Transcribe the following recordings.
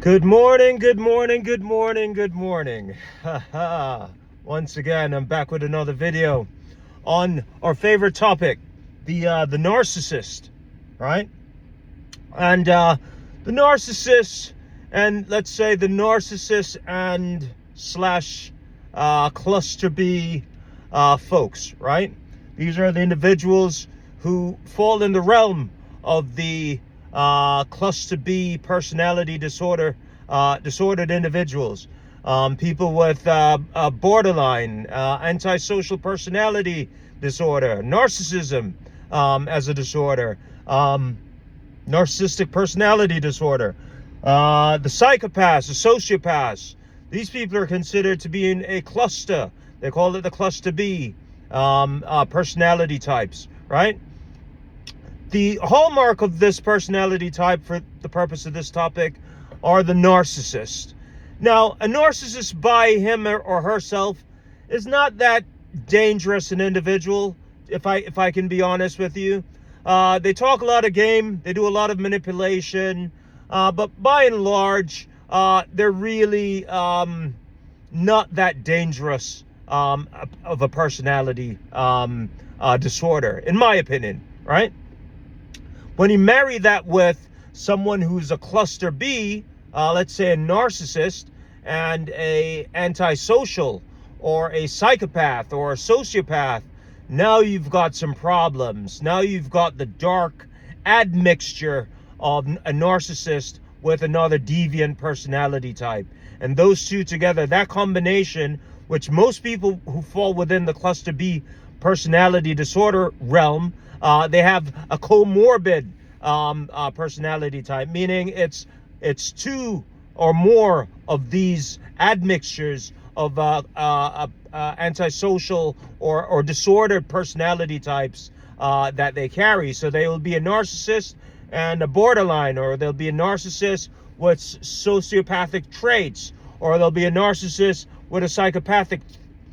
Good morning, good morning, good morning, good morning. Once again, I'm back with another video on our favorite topic, the narcissist, right? And the narcissist, and let's say the narcissist and slash cluster B folks, right? These are the individuals who fall in the realm of the cluster B personality disordered individuals. People with borderline, antisocial personality disorder, narcissism as a disorder, narcissistic personality disorder, the psychopaths, the sociopaths. These people are considered to be in a cluster. They call it the cluster B personality types, right? The hallmark of this personality type, for the purpose of this topic, are the narcissist. Now, a narcissist by him or herself is not that dangerous an individual, if I can be honest with you. They talk a lot of game, they do a lot of manipulation, but by and large, they're really not that dangerous of a personality disorder, in my opinion, right? When you marry that with someone who's a cluster B, let's say a narcissist, and a antisocial or a psychopath or a sociopath, now you've got some problems. Now you've got the dark admixture of a narcissist with another deviant personality type. And those two together, that combination, which most people who fall within the cluster B personality disorder realm, they have a comorbid personality type, meaning it's two or more of these admixtures of antisocial or disordered personality types that they carry. So they will be a narcissist and a borderline, or they'll be a narcissist with sociopathic traits, or they'll be a narcissist with a psychopathic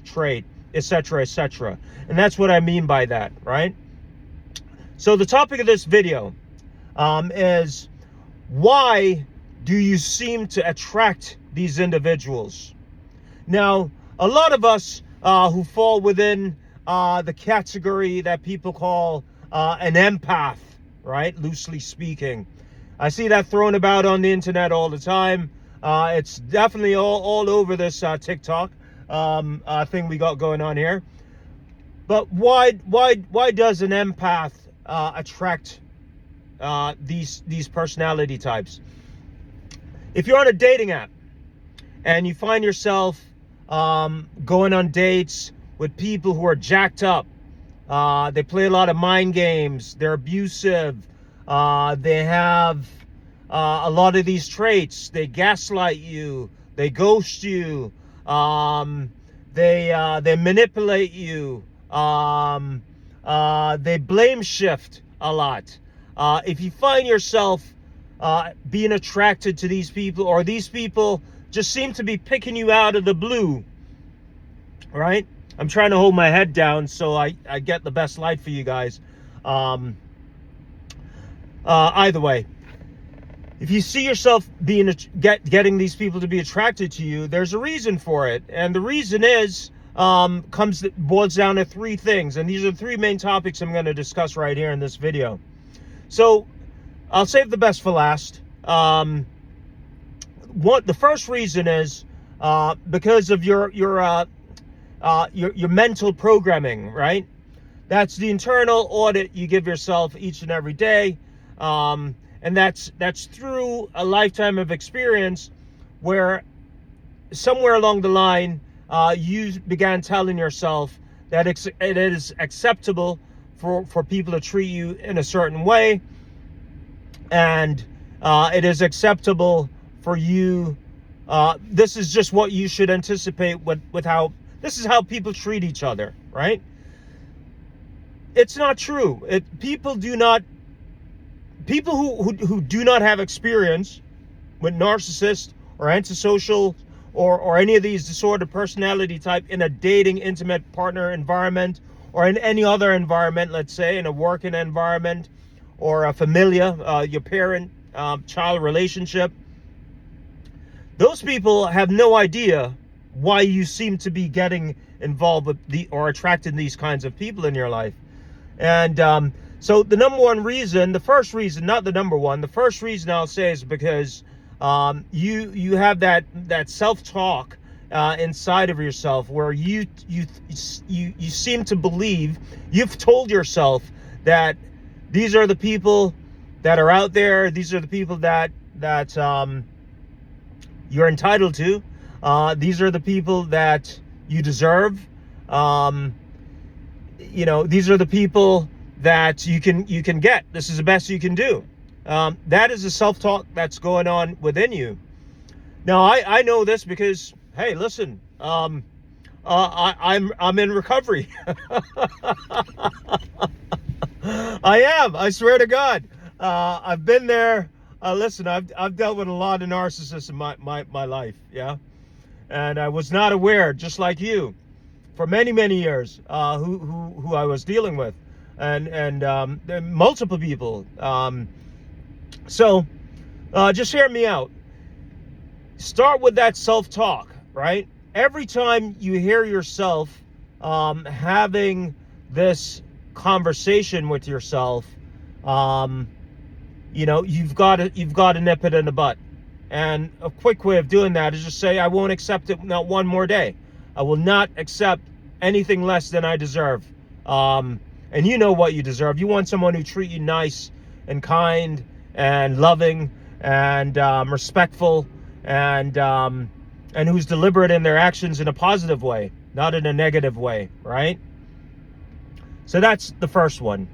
trait, etc., etc. And that's what I mean by that, right? So the topic of this video is, why do you seem to attract these individuals? Now, a lot of us who fall within the category that people call an empath, right? Loosely speaking. I see that thrown about on the internet all the time. It's definitely all over this TikTok thing we got going on here. But why does an empath attract these personality types? If you're on a dating app and you find yourself going on dates with people who are jacked up, they play a lot of mind games, they're abusive, they have a lot of these traits, they gaslight you, they ghost you, they manipulate you, they blame shift a lot. If you find yourself being attracted to these people, or these people just seem to be picking you out of the blue, right? I'm trying to hold my head down so I get the best light for you guys. Either way, if you see yourself being getting these people to be attracted to you, there's a reason for it, and the reason is boils down to three things, and these are the three main topics I'm going to discuss right here in this video. So I'll save the best for last. The first reason is because of your mental programming, right? That's the internal audit you give yourself each and every day, and that's through a lifetime of experience where somewhere along the line you began telling yourself that it is acceptable for people to treat you in a certain way, and it is acceptable for you. This is just what you should anticipate with how this is how people treat each other, right? It's not true. People who do not have experience with narcissists or antisocial or any of these disordered personality type in a dating, intimate partner environment, or in any other environment, let's say in a working environment or a familia, your parent child relationship, Those people have no idea why you seem to be getting involved with or attracting these kinds of people in your life. And so the number one reason, the first reason, not the number one, the first reason I'll say is because you have that self-talk inside of yourself, where you seem to believe, you've told yourself that these are the people that are out there, these are the people that you're entitled to, these are the people that you deserve, these are the people that you can get. This is the best you can do. That is the self-talk that's going on within you. Now, I know this because, hey, listen, I'm in recovery. I swear to God. I've been there. Listen, I've dealt with a lot of narcissists in my life, yeah? And I was not aware, just like you, for many years, who I was dealing with, and multiple people. So just hear me out. Start with that self-talk, right? Every time you hear yourself having this conversation with yourself, you've got to nip it in the butt. And a quick way of doing that is just say, I won't accept it not one more day. I will not accept anything less than I deserve. And you know what you deserve. You want someone who treats you nice and kind and loving and respectful, and who's deliberate in their actions in a positive way, not in a negative way, right? So that's the first one.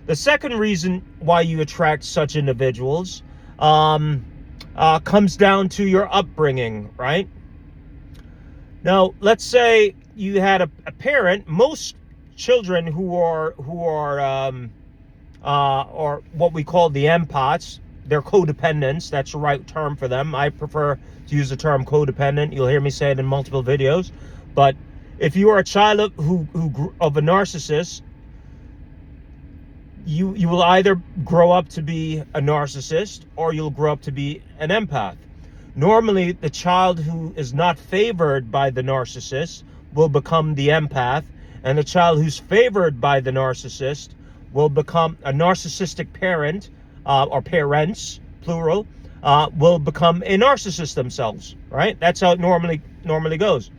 The second reason why you attract such individuals comes down to your upbringing, right? Now, let's say you had a parent. Most children who are or what we call the empaths, they're codependents. That's the right term for them. I prefer to use the term codependent. You'll hear me say it in multiple videos. But if you are a child of a narcissist, you will either grow up to be a narcissist or you'll grow up to be an empath. Normally, the child who is not favored by the narcissist will become the empath, and the child who's favored by the narcissist will become a narcissistic parent, or parents, plural, will become a narcissist themselves, right? That's how it normally goes.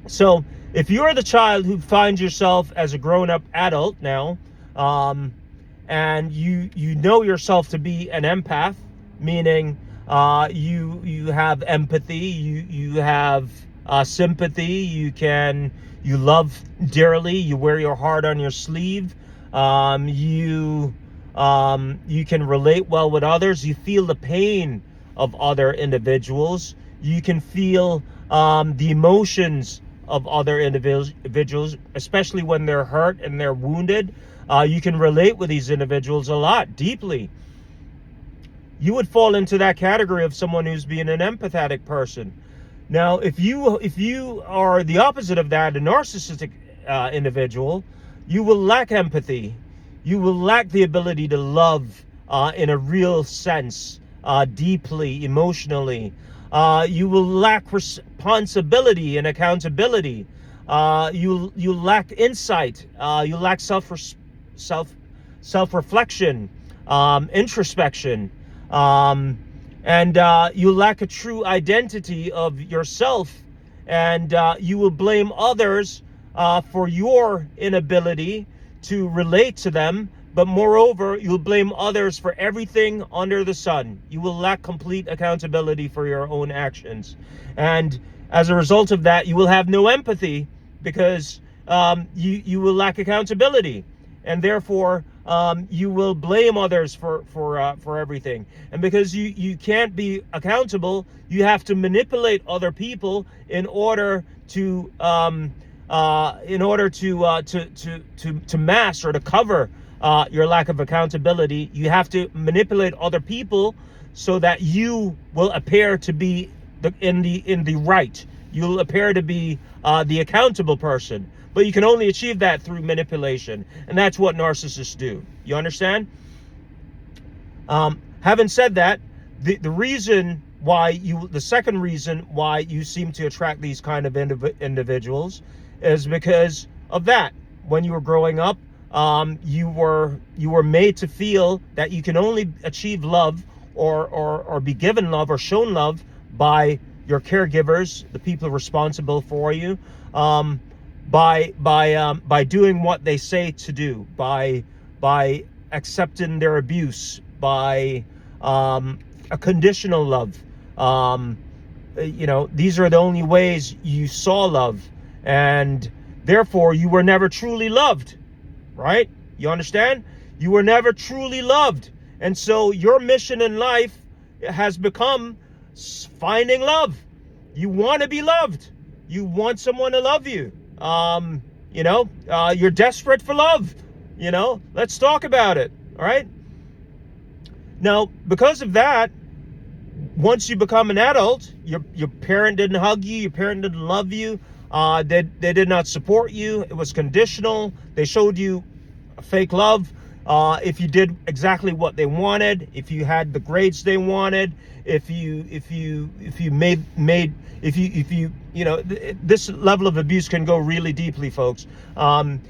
So if you're the child who finds yourself as a grown-up adult now, and you know yourself to be an empath, meaning you have empathy, you have sympathy, you love dearly, you wear your heart on your sleeve, you can relate well with others, you feel the pain of other individuals, you can feel the emotions of other individuals, especially when they're hurt and they're wounded. You can relate with these individuals a lot, deeply. You would fall into that category of someone who's being an empathetic person. Now, if you are the opposite of that, a narcissistic individual, you will lack empathy. You will lack the ability to love in a real sense, deeply, emotionally. You will lack responsibility and accountability. You lack insight. You lack self-reflection, introspection, and you lack a true identity of yourself, and you will blame others for your inability to relate to them. But moreover, you'll blame others for everything under the sun. You will lack complete accountability for your own actions. And as a result of that, you will have no empathy, because you will lack accountability. And therefore, you will blame others for everything. And because you can't be accountable, you have to manipulate other people in order to mask or to cover your lack of accountability. You have to manipulate other people so that you will appear to be in the right. You'll appear to be the accountable person. But you can only achieve that through manipulation. And that's what narcissists do. You understand? Having said that, the reason the second reason why you seem to attract these kind of individuals is because of that. When you were growing up, you were made to feel that you can only achieve love or be given love or shown love by your caregivers, the people responsible for you, by doing what they say to do, by accepting their abuse, by a conditional love. These are the only ways you saw love, and therefore you were never truly loved, right? You understand? You were never truly loved. And so your mission in life has become finding love. You want to be loved. You want someone to love you. You're desperate for love. Let's talk about it. All right. Now, because of that, once you become an adult, your parent didn't hug you, your parent didn't love you, they did not support you. It was conditional. They showed you fake love. If you did exactly what they wanted, if you had the grades they wanted, this level of abuse can go really deeply, folks. Some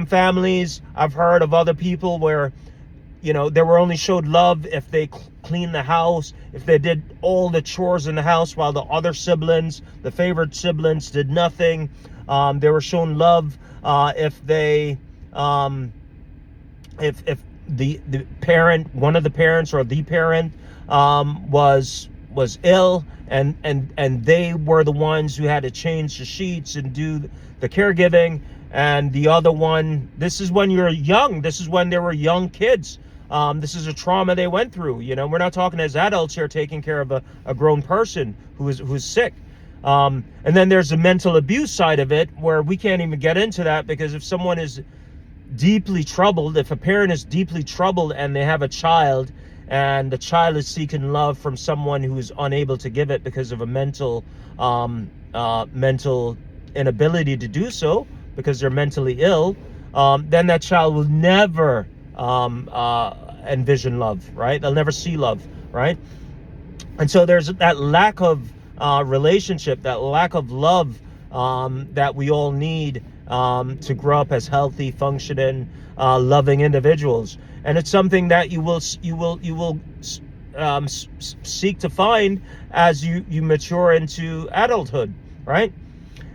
families, I've heard of other people where they were only showed love if they cleaned the house, if they did all the chores in the house, while the other siblings, the favorite siblings, did nothing. They were shown love if they if the parent, one of the parents or the parent was ill, and they were the ones who had to change the sheets and do the caregiving, and the other one, this is when you're young, this is when they were young kids. This is a trauma they went through. We're not talking as adults here taking care of a grown person who's sick. And then there's the mental abuse side of it, where we can't even get into that, because if someone is deeply troubled, if a parent is deeply troubled and they have a child, and the child is seeking love from someone who is unable to give it because of a mental inability to do so, because they're mentally ill, then that child will never envision love, right? They'll never see love, right? And so there's that lack of relationship, that lack of love that we all need to grow up as healthy, functioning, loving individuals. And it's something that you will seek to find as you mature into adulthood, right?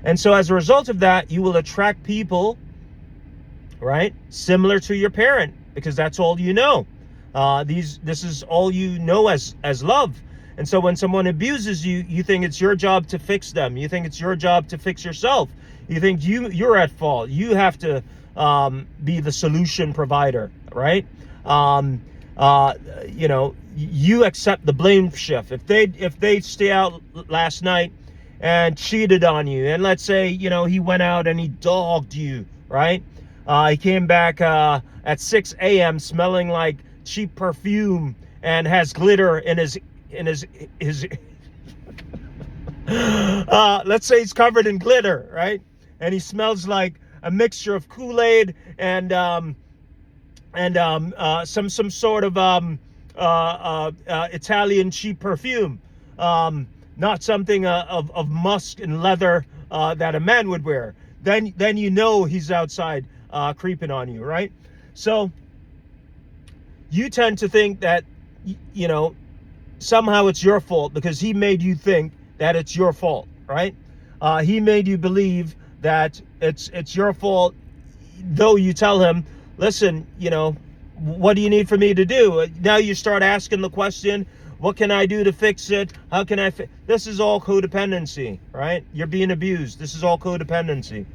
And so as a result of that, you will attract people, right, similar to your parent, because that's all you know. This is all you know as love. And so when someone abuses you, you think it's your job to fix them. You think it's your job to fix yourself. You think you're at fault. You have to be the solution provider, right? You accept the blame shift. If they stay out last night and cheated on you, and let's say he went out and he dogged you, right? He came back at 6 a.m. smelling like cheap perfume and has glitter in his let's say he's covered in glitter, right? And he smells like a mixture of Kool-Aid and some sort of Italian cheap perfume, not something of musk and leather that a man would wear. Then he's outside creeping on you, right? So you tend to think that somehow it's your fault because he made you think that it's your fault, right? He made you believe that it's your fault, though you tell him, listen, what do you need for me to do? Now you start asking the question, what can I do to fix it? How can I this is all codependency, right? You're being abused. This is all codependency.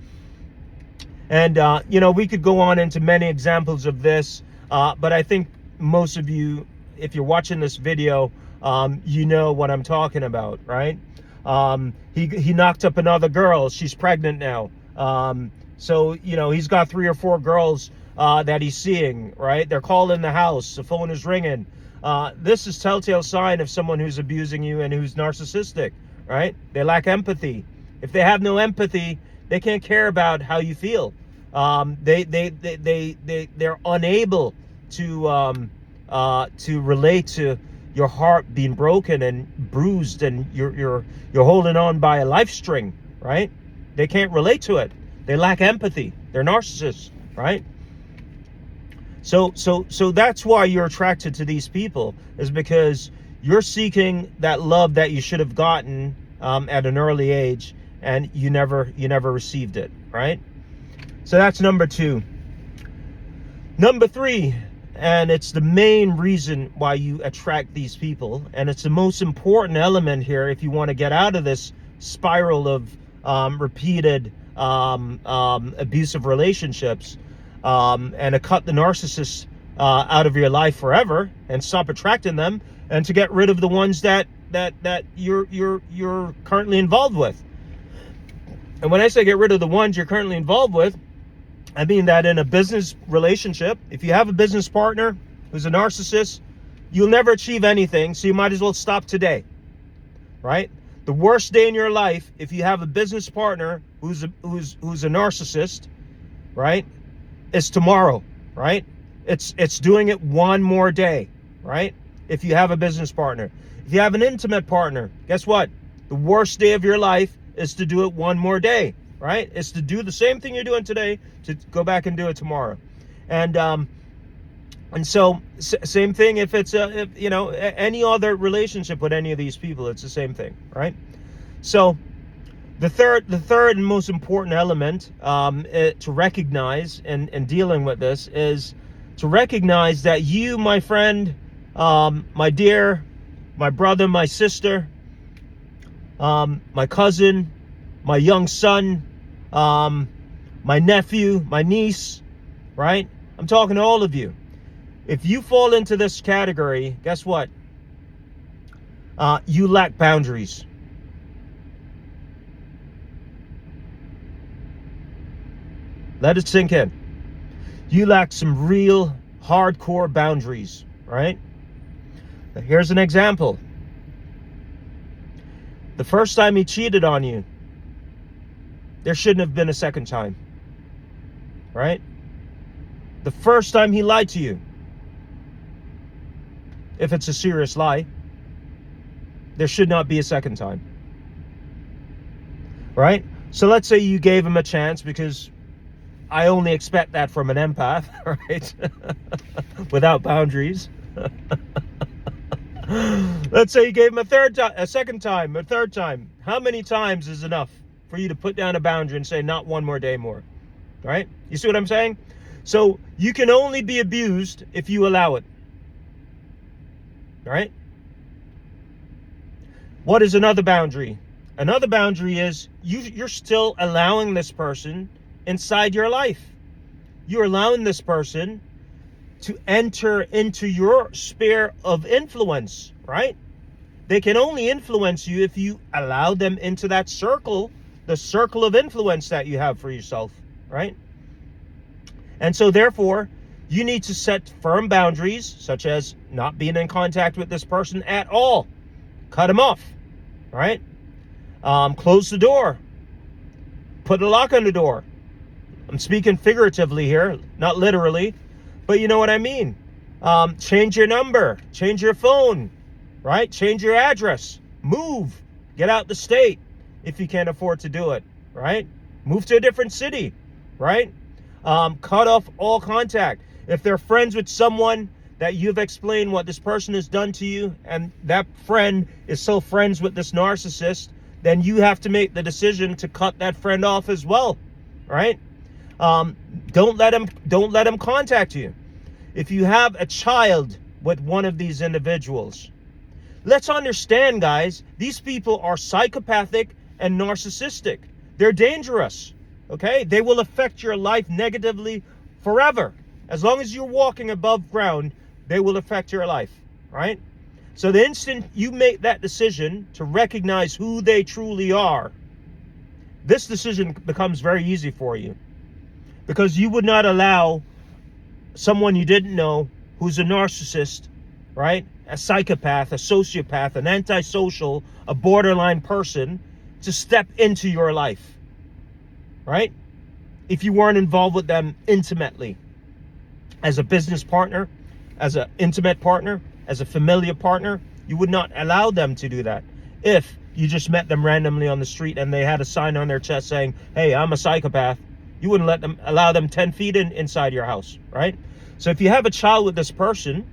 And we could go on into many examples of this, but I think most of you, if you're watching this video, you know what I'm talking about, right? He knocked up another girl. She's pregnant now. So he's got 3 or 4 girls that he's seeing, right? They're calling the house. The phone is ringing. This is telltale sign of someone who's abusing you and who's narcissistic, right? They lack empathy. If they have no empathy, they can't care about how you feel. They're unable to relate to your heart being broken and bruised, and you're holding on by a life string, right? They can't relate to it. They lack empathy. They're narcissists, right? So that's why you're attracted to these people, is because you're seeking that love that you should have gotten at an early age, and you never received it, right? So that's number 2. Number 3, and it's the main reason why you attract these people, and it's the most important element here if you want to get out of this spiral of repeated abusive relationships, and to cut the narcissists out of your life forever and stop attracting them, and to get rid of the ones that you're currently involved with. And when I say get rid of the ones you're currently involved with, I mean that in a business relationship, if you have a business partner who's a narcissist, you'll never achieve anything, so you might as well stop today, right? The worst day in your life, if you have a business partner who's a narcissist, right, is tomorrow, right? It's doing it one more day, right? If you have a business partner. If you have an intimate partner, guess what? The worst day of your life is to do it one more day, right? It's to do the same thing you're doing today, to go back and do it tomorrow. And so same thing if it's any other relationship with any of these people, it's the same thing, right? So the third and most important element to recognize in dealing with this is to recognize that you, my friend, my dear, my brother, my sister, my cousin, my young son, my nephew, my niece, right? I'm talking to all of you. If you fall into this category, guess what? You lack boundaries. Let it sink in. You lack some real hardcore boundaries, right? Here's an example. The first time he cheated on you, there shouldn't have been a second time, right? The first time he lied to you, if it's a serious lie, there should not be a second time, right? So let's say you gave him a chance, because I only expect that from an empath, right? Without boundaries. Let's say you gave him a second time, a third time. How many times is enough for you to put down a boundary and say, not one more day more, right? You see what I'm saying? So you can only be abused if you allow it, right? What is another boundary? Another boundary is you're still allowing this person inside your life. You're allowing this person to enter into your sphere of influence, right? They can only influence you if you allow them into that circle, the circle of influence that you have for yourself, right? And so therefore, you need to set firm boundaries, such as not being in contact with this person at all. Cut them off, right? Close the door. Put a lock on the door. I'm speaking figuratively here, not literally, but you know what I mean. Change your number, change your phone, right? Change your address, move, get out the state if you can't afford to do it, right? Move to a different city, right? Cut off all contact. If they're friends with someone that you've explained what this person has done to you, and that friend is still friends with this narcissist, then you have to make the decision to cut that friend off as well, right? Don't let them contact you. If you have a child with one of these individuals, let's understand, guys, these people are psychopathic and narcissistic. They're dangerous, okay? They will affect your life negatively forever. As long as you're walking above ground, they will affect your life, right? So the instant you make that decision to recognize who they truly are, this decision becomes very easy for you, because you would not allow someone you didn't know who's a narcissist, right? A psychopath, a sociopath, an antisocial, a borderline person to step into your life, right? If you weren't involved with them intimately, as a business partner, as an intimate partner, as a familiar partner, you would not allow them to do that. If you just met them randomly on the street and they had a sign on their chest saying, hey, I'm a psychopath, you wouldn't allow them 10 feet inside your house, right? So if you have a child with this person,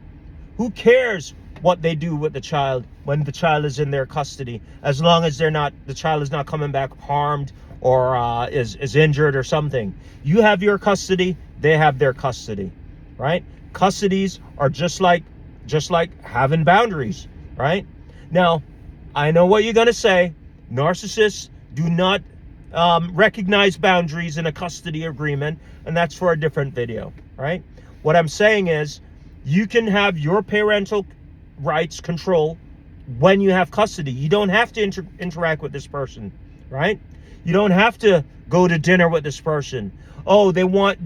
who cares what they do with the child when the child is in their custody, as long as the child is not coming back harmed or is injured or something. You have your custody, they have their custody, right? Custodies are just like having boundaries, right? Now, I know what you're going to say. Narcissists do not recognize boundaries in a custody agreement, and that's for a different video, right? What I'm saying is, you can have your parental rights control when you have custody. You don't have to interact with this person, right? You don't have to go to dinner with this person. Oh, they want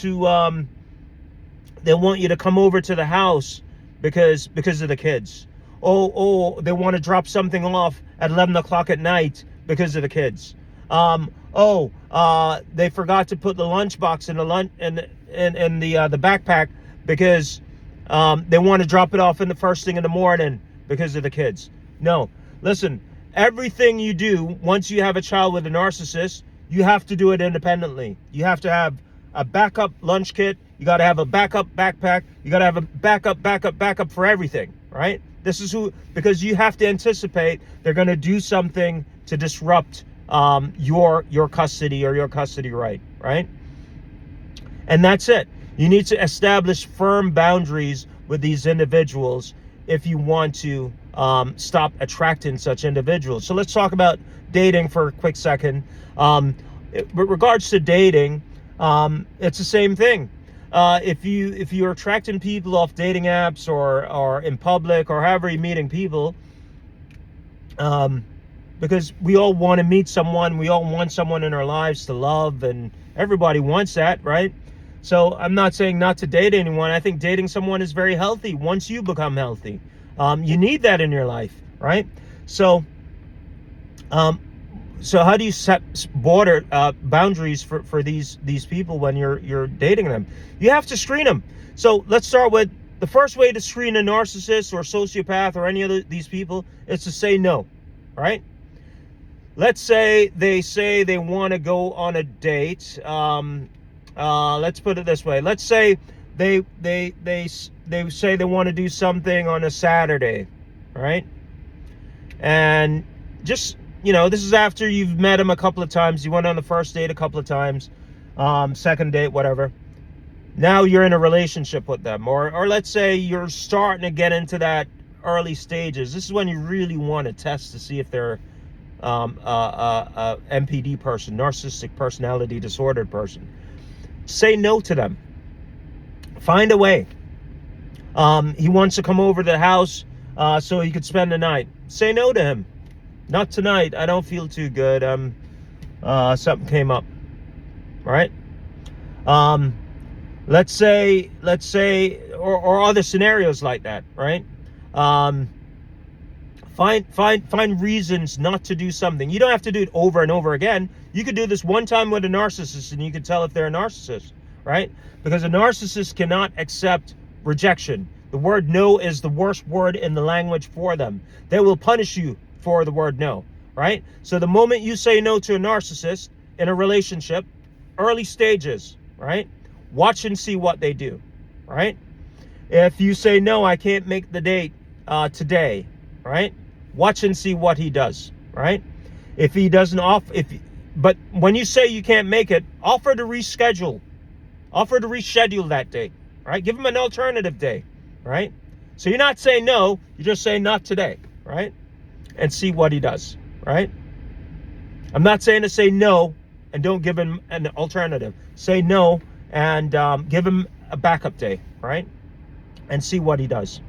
you to come over to the house because of the kids. Oh, they want to drop something off at 11 o'clock at night because of the kids. They forgot to put the lunchbox in the backpack because they want to drop it off in the first thing in the morning because of the kids. No, listen, everything you do once you have a child with a narcissist, you have to do it independently. You have to have a backup lunch kit. You got to have a backup backpack. You got to have a backup for everything, right? This is because you have to anticipate they're going to do something to disrupt your custody or your custody right? And that's it. You need to establish firm boundaries with these individuals if you want to stop attracting such individuals. So let's talk about dating for a quick second. With regards to dating, it's the same thing. If you're attracting people off dating apps or in public or however you're meeting people, because we all want to meet someone, we all want someone in our lives to love, and everybody wants that, right? So I'm not saying not to date anyone. I think dating someone is very healthy once you become healthy. You need that in your life, right? So how do you set boundaries for these people when you're dating them? You have to screen them. So let's start with the first way to screen a narcissist or sociopath or any of these people is to say no, right? Let's say they want to go on a date. Let's put it this way. Let's say they say they want to do something on a Saturday, right? And just, this is after you've met them a couple of times. You went on the first date a couple of times, second date, whatever. Now you're in a relationship with them, or let's say you're starting to get into that early stages. This is when you really want to test to see if they're a NPD person, narcissistic personality disordered person. Say no to them. Find a way. He wants to come over to the house so he could spend the night. Say no to him. Not tonight. I don't feel too good. Something came up. Right? Let's say, or other scenarios like that. Right? Find reasons not to do something. You don't have to do it over and over again. You could do this one time with a narcissist and you can tell if they're a narcissist, right? Because a narcissist cannot accept rejection. The word no is the worst word in the language for them. They will punish you for the word no, right? So the moment you say no to a narcissist in a relationship, early stages, right? Watch and see what they do, right? If you say no, I can't make the date today, right? Watch and see what he does, right? If he doesn't but when you say you can't make it, offer to reschedule. Offer to reschedule that date, right? Give him an alternative day, right? So you're not saying no, you're just saying not today, right? And see what he does, right? I'm not saying to say no and don't give him an alternative. Say no and give him a backup day, right? And see what he does.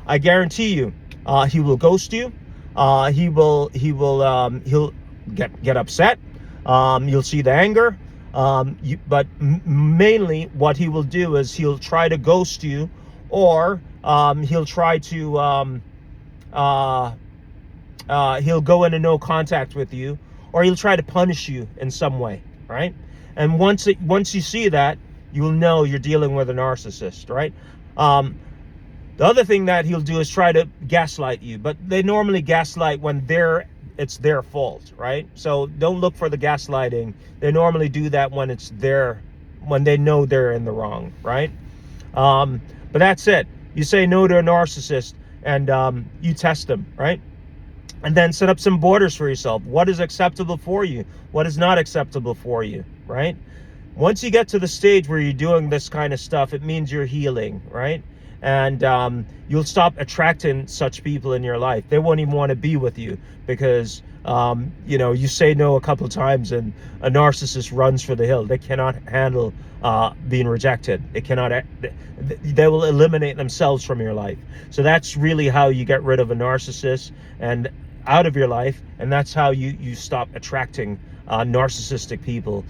I guarantee you, he will ghost you. He'll get upset. You'll see the anger. But mainly what he will do is he'll try to ghost you, or he'll try to he'll go into no contact with you, or he'll try to punish you in some way, right? And once you see that, you will know you're dealing with a narcissist, right? The other thing that he'll do is try to gaslight you, but they normally gaslight when it's their fault, right? So don't look for the gaslighting. They normally do that when when they know they're in the wrong, right? But that's it. You say no to a narcissist, and you test them, right? And then set up some borders for yourself. What is acceptable for you? What is not acceptable for you, right? Once you get to the stage where you're doing this kind of stuff, it means you're healing, right? And you'll stop attracting such people in your life. They won't even want to be with you because you say no a couple of times and a narcissist runs for the hill. They cannot handle being rejected. They will eliminate themselves from your life. So that's really how you get rid of a narcissist and out of your life, and that's how you stop attracting narcissistic people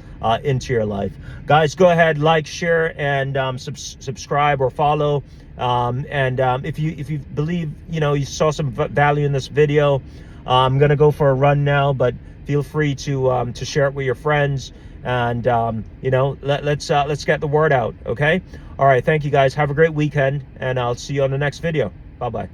into your life. Guys, go ahead, like, share, and subscribe or follow. If you believe you saw some value in this video, I'm gonna go for a run now, but feel free to share it with your friends, and let's get the word out. Okay. All right, thank you guys. Have a great weekend, and I'll see you on the next video. Bye bye.